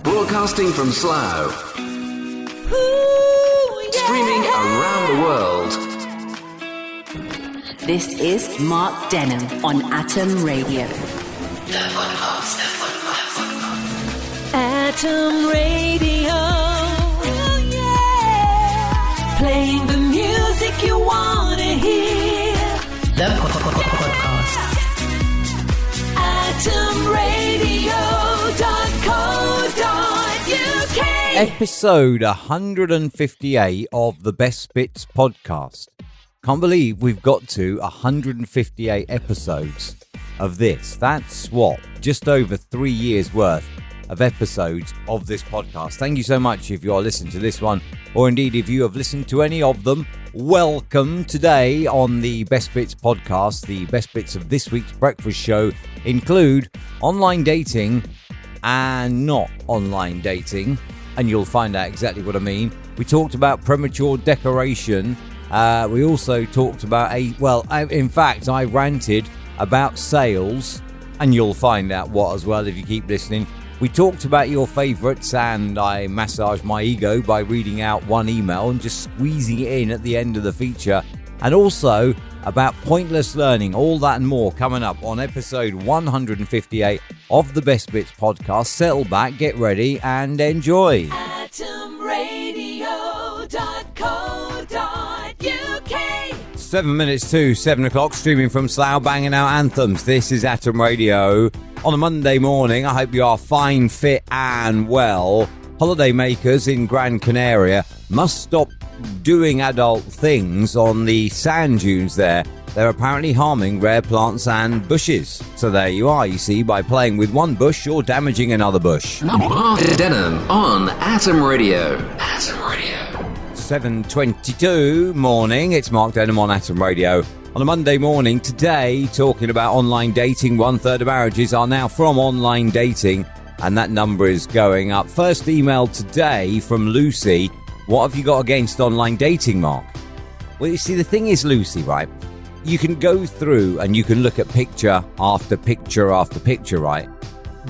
Broadcasting from Slough. Streaming around the world. This is Mark Denholm on Atom Radio. The podcast. Atom Radio. Oh, yeah. Playing the music you want to hear. The podcast. AtomRadio.co.uk. Episode 158 of the Best Bits podcast. Can't believe we've got to 158 episodes of this. That's what? Just over 3 years worth of episodes of this podcast. Thank you so much if you are listening to this one, or indeed if you have listened to any of them. Welcome. Today on the Best Bits podcast, the best bits of this week's breakfast show include online dating and not online dating, and you'll find out exactly what I mean. We talked about premature decoration. We also talked about I ranted about sales, and you'll find out what as well if you keep listening. We talked about your favourites, and I massaged my ego by reading out one email and just squeezing it in at the end of the feature. And also about pointless learning, all that and more coming up on episode 158 of the Best Bits podcast. Settle back, get ready, and enjoy. AtomRadio.co.uk. 7 minutes to 7 o'clock, streaming from Slough, banging out anthems. This is Atom Radio on a Monday morning. I hope you are fine, fit and well. Holiday makers in Gran Canaria must stop doing adult things on the sand dunes there. They're apparently harming rare plants and bushes. So there you are, you see, by playing with one bush, you're damaging another bush. Mark Denholm on Atom Radio. Atom Radio. 7:22 morning, it's Mark Denholm on Atom Radio. On a Monday morning, today, talking about online dating. 1/3 of marriages are now from online dating, and that number is going up. First email today from Lucy. What have you got against online dating, Mark? Well, you see, the thing is, Lucy, right? You can go through and you can look at picture after picture after picture, right?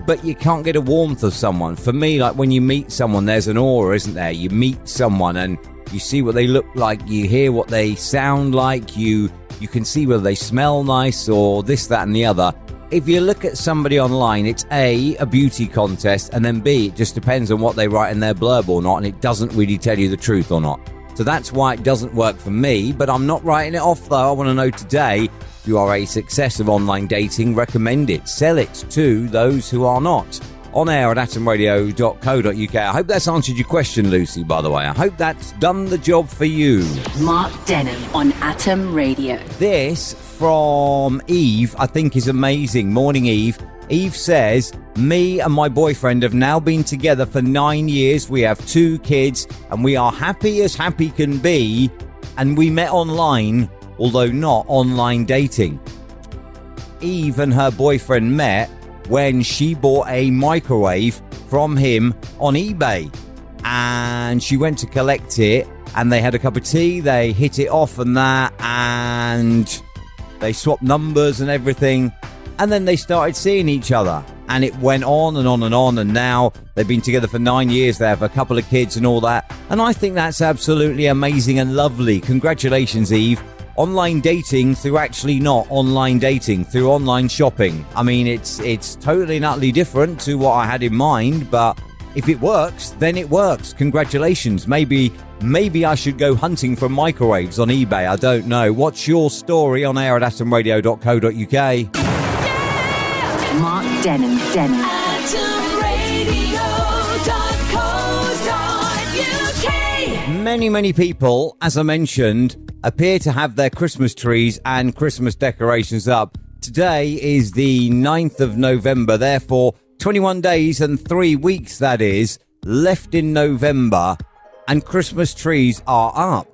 But you can't get a warmth of someone. For me, like when you meet someone, there's an aura, isn't there? You meet someone and you see what they look like, you hear what they sound like, you can see whether they smell nice or this, that and the other. If you look at somebody online, it's A, a beauty contest, and then B, it just depends on what they write in their blurb or not, and it doesn't really tell you the truth or not. So that's why it doesn't work for me, but I'm not writing it off though. I want to know today, if you are a success of online dating, recommend it, sell it to those who are not. On air at atomradio.co.uk. I hope that's answered your question, Lucy, by the way. I hope that's done the job for you. Mark Denholm on Atom Radio. This from Eve, I think is amazing. Morning, Eve. Eve says, me and my boyfriend have now been together for 9 years. We have 2 kids and we are happy as happy can be. And we met online, although not online dating. Eve and her boyfriend met when she bought a microwave from him on eBay, and she went to collect it, and they had a cup of tea, they hit it off and that, and they swapped numbers and everything, and then they started seeing each other, and it went on and on and on, and now they've been together for 9 years. They have a couple of kids and all that, and I think that's absolutely amazing and lovely. Congratulations, Eve. Online dating through actually not online dating, through online shopping. I mean, it's totally and utterly different to what I had in mind, but if it works, then it works. Congratulations. Maybe I should go hunting for microwaves on eBay. I don't know. What's your story? On air at atomradio.co.uk. Mark Denholm. AtomRadio.co.uk. Many people, as I mentioned, appear to have their Christmas trees and Christmas decorations up. Today is the 9th of November, therefore 21 days and 3 weeks, that is, left in November, and Christmas trees are up.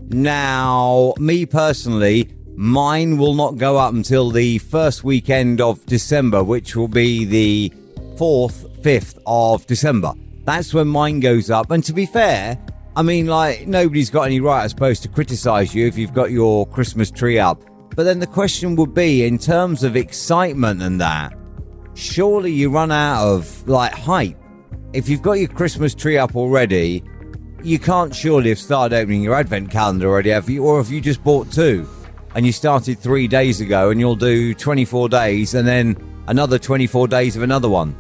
Now, me personally, mine will not go up until the first weekend of December, which will be the 4th, 5th of December. That's when mine goes up, and to be fair, I mean, like, nobody's got any right, I suppose, to criticise you if you've got your Christmas tree up. But then the question would be, in terms of excitement and that, surely you run out of, like, hype if you've got your Christmas tree up already, you can't surely have started opening your advent calendar already, have you? Or have you just bought 2 and you started 3 days ago and you'll do 24 days and then another 24 days of another one?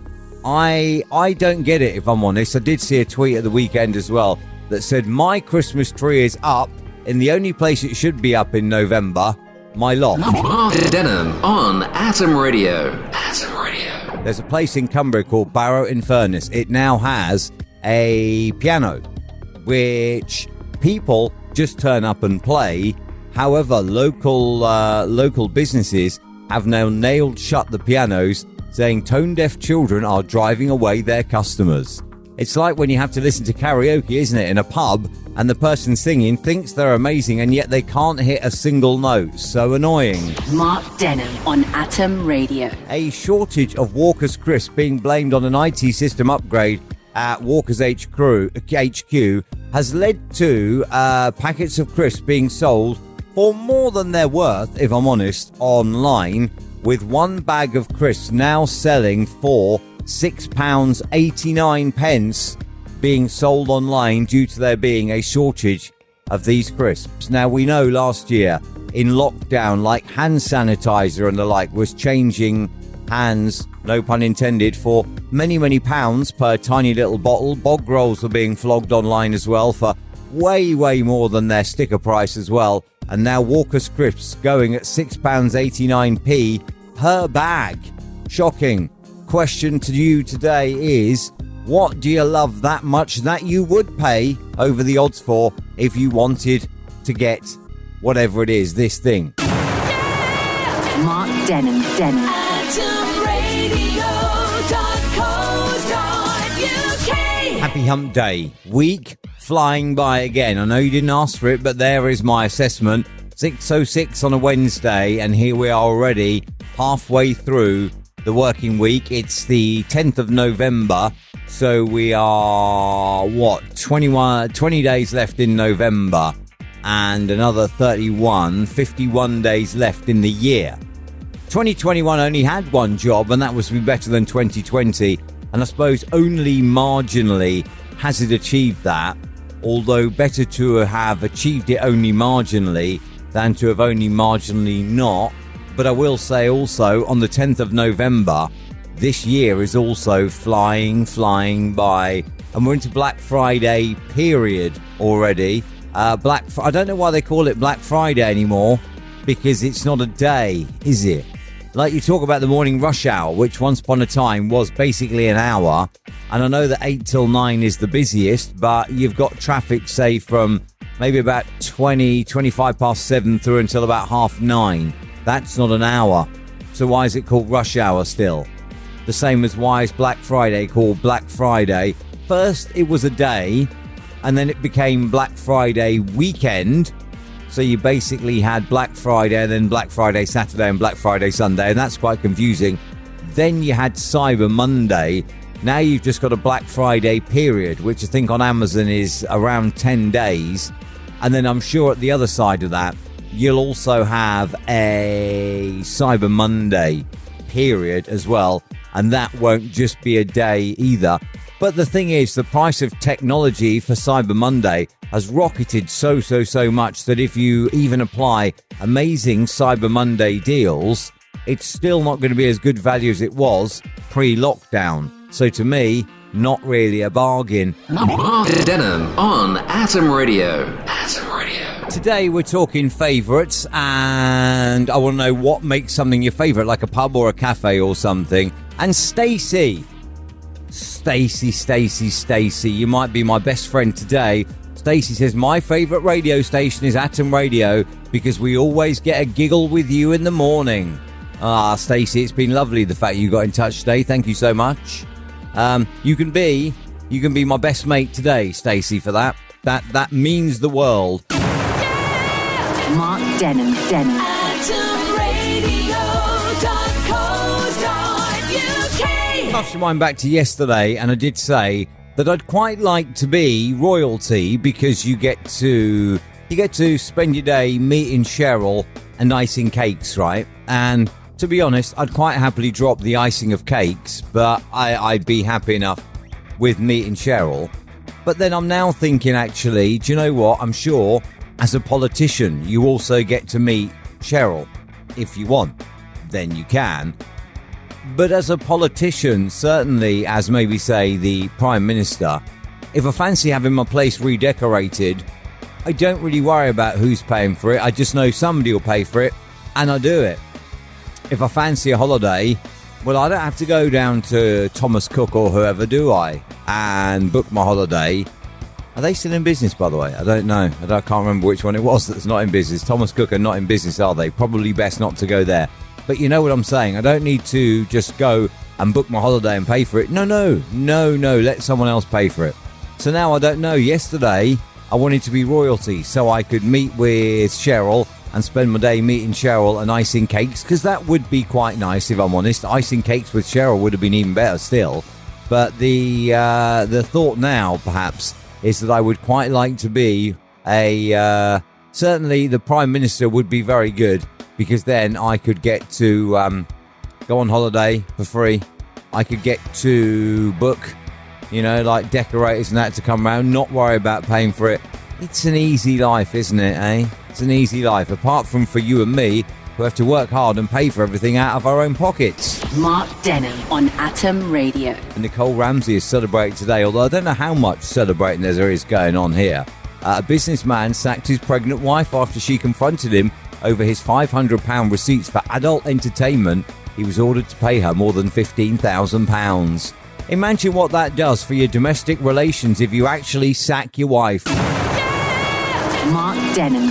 I don't get it, if I'm honest. I did see a tweet at the weekend as well that said my Christmas tree is up in the only place it should be up in November, my loft. Mark Denham on Atom Radio. Atom Radio. There's a place in Cumbria called Barrow-in-Furness. It now has a piano, which people just turn up and play. However, local businesses have now nailed shut the pianos, saying tone-deaf children are driving away their customers. It's like when you have to listen to karaoke, isn't it, in a pub, and the person singing thinks they're amazing and yet they can't hit a single note. So annoying. Mark Denham on Atom Radio. A shortage of Walker's crisps being blamed on an IT system upgrade at Walker's HQ has led to packets of crisps being sold for more than they're worth, if I'm honest, online, with one bag of crisps now selling for £6.89 being sold online due to there being a shortage of these crisps. Now, we know last year in lockdown, like hand sanitizer and the like was changing hands, no pun intended, for many, many pounds per tiny little bottle. Bog rolls were being flogged online as well for way, way more than their sticker price as well. And now Walker's crisps going at £6.89 per bag. Shocking. Question to you today is, what do you love that much that you would pay over the odds for if you wanted to get whatever it is, this thing? Mark Denham. Happy Hump Day. Week flying by again. I know you didn't ask for it, but there is my assessment. 6:06 on a Wednesday, and here we are already halfway through the working week. It's the 10th of November, so we are, 20 days left in November, and another 51 days left in the year. 2021 only had one job, and that was to be better than 2020, and I suppose only marginally has it achieved that, although better to have achieved it only marginally than to have only marginally not. But I will say also, on the 10th of November, this year is also flying by. And we're into Black Friday period already. I don't know why they call it Black Friday anymore, because it's not a day, is it? Like you talk about the morning rush hour, which once upon a time was basically an hour. And I know that 8 till 9 is the busiest, but you've got traffic, say, from maybe about 25 past 7 through until about 9:30. That's not an hour. So why is it called rush hour still? The same as why is Black Friday called Black Friday? First it was a day, and then it became Black Friday weekend. So you basically had Black Friday, and then Black Friday Saturday and Black Friday Sunday, and that's quite confusing. Then you had Cyber Monday. Now you've just got a Black Friday period, which I think on Amazon is around 10 days. And then I'm sure at the other side of that, you'll also have a Cyber Monday period as well, and that won't just be a day either. But the thing is, the price of technology for Cyber Monday has rocketed so much that if you even apply amazing Cyber Monday deals, it's still not going to be as good value as it was pre-lockdown. So to me, not really a bargain. Mark Denham on Atom Radio. Atom Radio. Today we're talking favourites, and I want to know what makes something your favourite, like a pub or a cafe or something. And Stacey, you might be my best friend today. Stacey says, my favourite radio station is Atom Radio because we always get a giggle with you in the morning. Ah, Stacey, it's been lovely the fact you got in touch today. Thank you so much. You can be my best mate today, Stacey, for that. That means the world. Mark Denham. AtomRadio.co.uk. Touched your mind back to yesterday, and I did say that I'd quite like to be royalty because you get to spend your day meeting Cheryl and icing cakes, right? And to be honest, I'd quite happily drop the icing of cakes, but I'd be happy enough with meeting Cheryl. But then I'm now thinking, actually, do you know what? I'm sure as a politician, you also get to meet Cheryl. If you want, then you can. But as a politician, certainly as maybe, say, the Prime Minister, if I fancy having my place redecorated, I don't really worry about who's paying for it. I just know somebody will pay for it, and I do it. If I fancy a holiday, well, I don't have to go down to Thomas Cook or whoever, do I? And book my holiday. Are they still in business, by the way? I don't know. I can't remember which one it was that's not in business. Thomas Cook are not in business, are they? Probably best not to go there. But you know what I'm saying. I don't need to just go and book my holiday and pay for it. No. Let someone else pay for it. So now I don't know. Yesterday, I wanted to be royalty so I could meet with Cheryl and spend my day meeting Cheryl and icing cakes, because that would be quite nice, if I'm honest. Icing cakes with Cheryl would have been even better still. But the thought now, perhaps, is that I would quite like to be certainly the Prime Minister would be very good, because then I could get to go on holiday for free. I could get to book, like decorators and that to come round, not worry about paying for it. It's an easy life, isn't it, eh? It's an easy life, apart from for you and me, who have to work hard and pay for everything out of our own pockets. Mark Denham on Atom Radio. And Nicole Ramsey is celebrating today, although I don't know how much celebrating there is going on here. A businessman sacked his pregnant wife after she confronted him over his £500 receipts for adult entertainment. He was ordered to pay her more than £15,000. Imagine what that does for your domestic relations if you actually sack your wife. Mark Denham.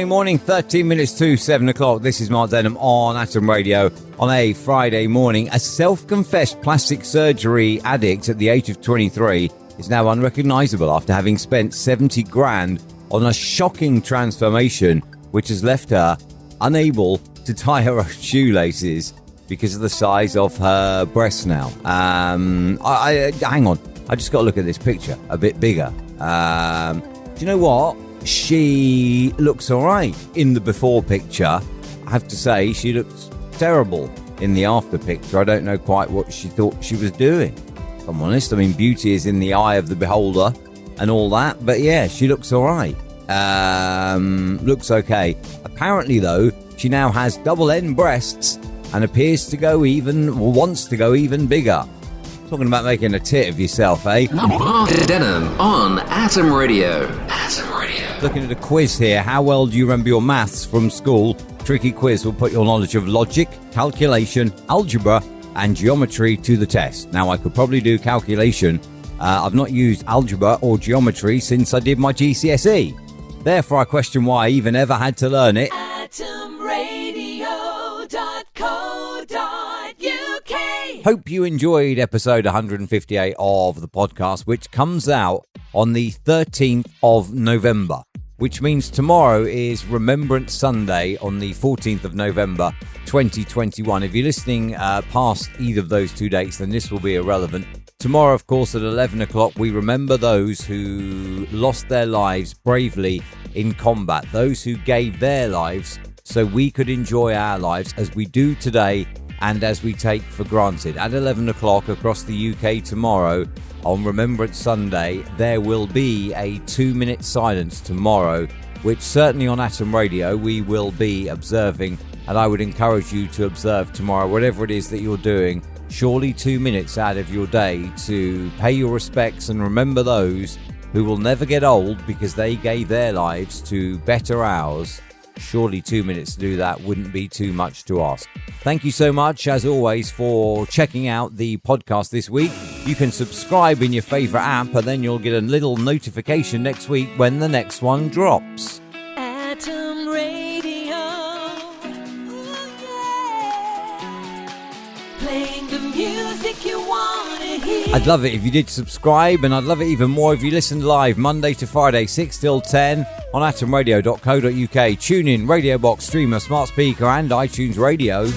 Morning. 13 minutes to 7 o'clock. This is Mark Denham on Atom Radio on a Friday morning. A self-confessed plastic surgery addict at the age of 23 is now unrecognisable after having spent 70 grand on a shocking transformation which has left her unable to tie her own shoelaces because of the size of her breasts now. Hang on. I just got to look at this picture a bit bigger. Do you know what? She looks all right in the before picture. I have to say, she looks terrible in the after picture. I don't know quite what she thought she was doing, if I'm honest. I mean, beauty is in the eye of the beholder and all that. But yeah, she looks all right. Looks okay. Apparently, though, she now has double N breasts and appears to go wants to go even bigger. Talking about making a tit of yourself, eh? Mark Denham on Atom Radio. Looking at a quiz here. How well do you remember your maths from school? Tricky quiz will put your knowledge of logic, calculation, algebra, and geometry to the test. Now, I could probably do calculation. I've not used algebra or geometry since I did my GCSE. Therefore, I question why I even ever had to learn it. atomradio.co.uk. Hope you enjoyed episode 158 of the podcast, which comes out on the 13th of November, which means tomorrow is Remembrance Sunday on the 14th of November 2021. If you're listening past either of those two dates, then this will be irrelevant. Tomorrow, of course, at 11 o'clock, we remember those who lost their lives bravely in combat, those who gave their lives so we could enjoy our lives as we do today and as we take for granted. At 11 o'clock across the UK tomorrow, on Remembrance Sunday, there will be a 2-minute silence tomorrow, which certainly on Atom Radio we will be observing, and I would encourage you to observe tomorrow, whatever it is that you're doing. Surely 2 minutes out of your day to pay your respects and remember those who will never get old because they gave their lives to better ours. Surely 2 minutes to do that wouldn't be too much to ask. Thank you so much, as always, for checking out the podcast this week. You can subscribe in your favourite app, and then you'll get a little notification next week when the next one drops. Atom Radio. Playing the music you want to hear. I'd love it if you did subscribe, and I'd love it even more if you listened live Monday to Friday, 6 till 10 on atomradio.co.uk. Tune in, Radio Box, Streamer, Smart Speaker and iTunes Radio.